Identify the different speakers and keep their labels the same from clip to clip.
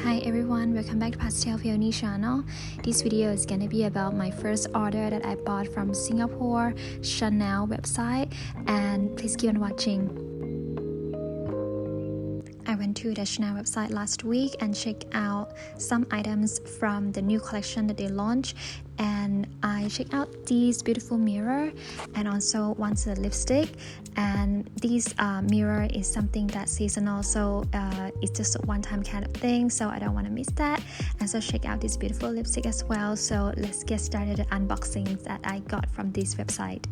Speaker 1: Hi everyone, welcome back to Pastel Peony channel. This video is gonna be about my first order that I bought from Singapore Chanel website, and please keep on watching. I went to the Chanel website last week and checked out some items from the new collection that they launched, and I checked out this beautiful mirror and also once the lipstick. And this mirror is something that's seasonal, so it's just a one-time kind of thing, so I don't want to miss that. And so check out this beautiful lipstick as well. So let's get started the unboxing that I got from this website.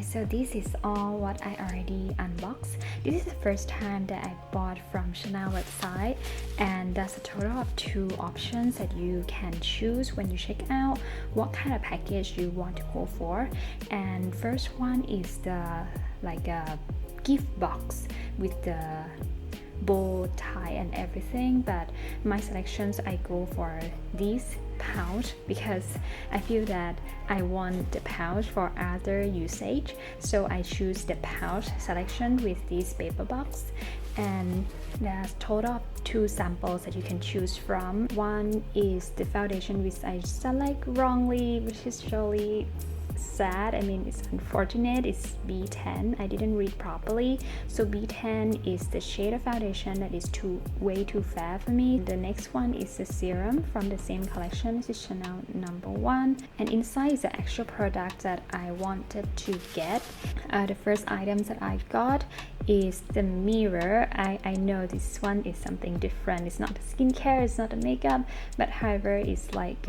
Speaker 1: So this is all what I already unboxed. This is the first time that I bought from Chanel website, and there's a total of 2 options that you can choose when you check out what kind of package you want to go for. And first one is the like a gift box with the bow tie and everything, but my selections, I go for this pouch because I feel that I want the pouch for other usage, so I choose the pouch selection with this paper box. And there's total of 2 samples that you can choose from. One is the foundation which I select wrongly, which is really sad. I mean, it's unfortunate. It's B10. I didn't read properly. So B10 is the shade of foundation that is way too fair for me. The next one is the serum from the same collection. This is Chanel number 1, and inside is the actual product that I wanted to get. The first items that I got is the mirror. I know this one is something different. It's not the skincare, it's not the makeup, but however, it's like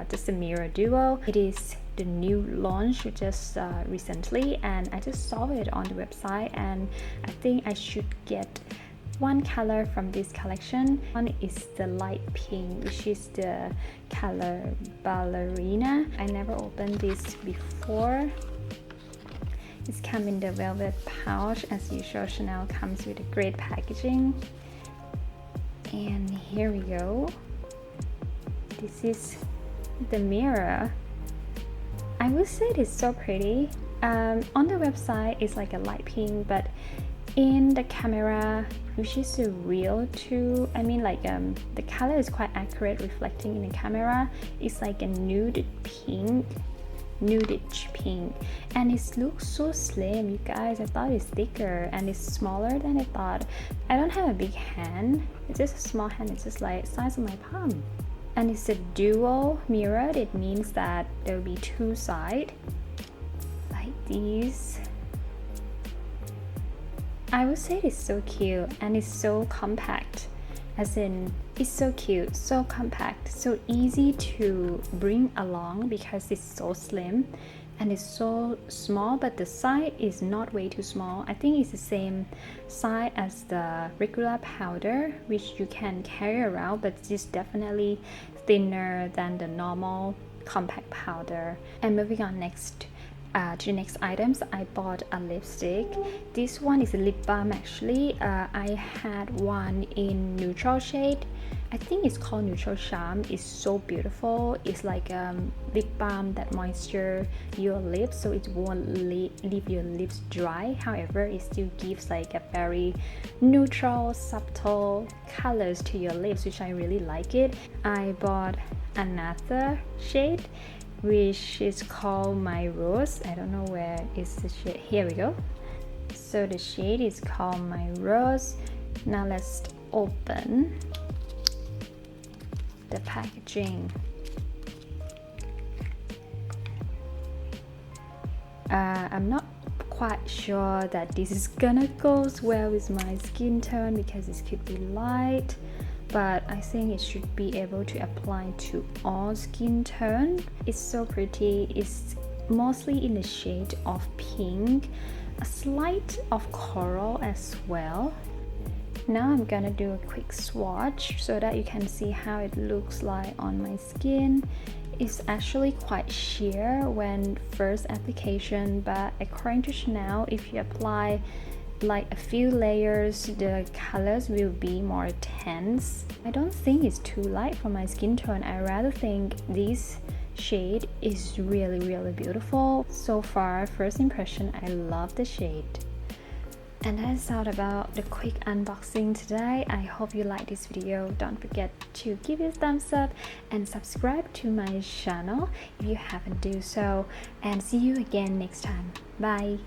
Speaker 1: just a mirror duo. It is the new launch just recently, and I just saw it on the website, and I think I should get one color from this collection. One is the light pink, which is the color ballerina. I never opened this before. It's come in the velvet pouch. As usual, Chanel comes with a great packaging. And here we go. This is the mirror. I would say it is so pretty. On the website it's like a light pink, but in the camera, which is a real too, I mean, like the color is quite accurate reflecting in the camera. It's like a nudish pink, and it looks so slim, you guys. I thought it's thicker and it's smaller than I thought. I don't have a big hand, it's just a small hand. It's just like size of my palm. And it's a dual mirror. It means that there will be 2 sides like these. I would say it's so cute, and it's so compact. As in, it's so cute, so compact, so easy to bring along because it's so slim and it's so small, but the size is not way too small. I think it's the same size as the regular powder, which you can carry around, but it's definitely thinner than the normal compact powder. And moving on next to the next items, I bought a lipstick. This one is a lip balm actually. I had one in neutral shade. I think it's called Neutral Charm. It's so beautiful. It's like lip balm that moisture your lips, so it won't leave your lips dry. However, it still gives like a very neutral, subtle colors to your lips, which I really like it. I bought another shade, which is called My Rose. I don't know where is the shade. Here we go. So the shade is called My Rose. Now let's open the packaging. I'm not quite sure that this is gonna go well with my skin tone because it could be light, but I think it should be able to apply to all skin tone. It's so pretty. It's mostly in the shade of pink, a slight of coral as well. Now I'm gonna do a quick swatch so that you can see how it looks like on my skin. is actually quite sheer when first application, but according to Chanel, if you apply like a few layers, the colors will be more tense. I don't think it's too light for my skin tone. I rather think this shade is really beautiful. So far, first impression, I love the shade. And that's all about the quick unboxing today. I hope you like this video. Don't forget to give it a thumbs up and subscribe to my channel if you haven't do so. And see you again next time. Bye.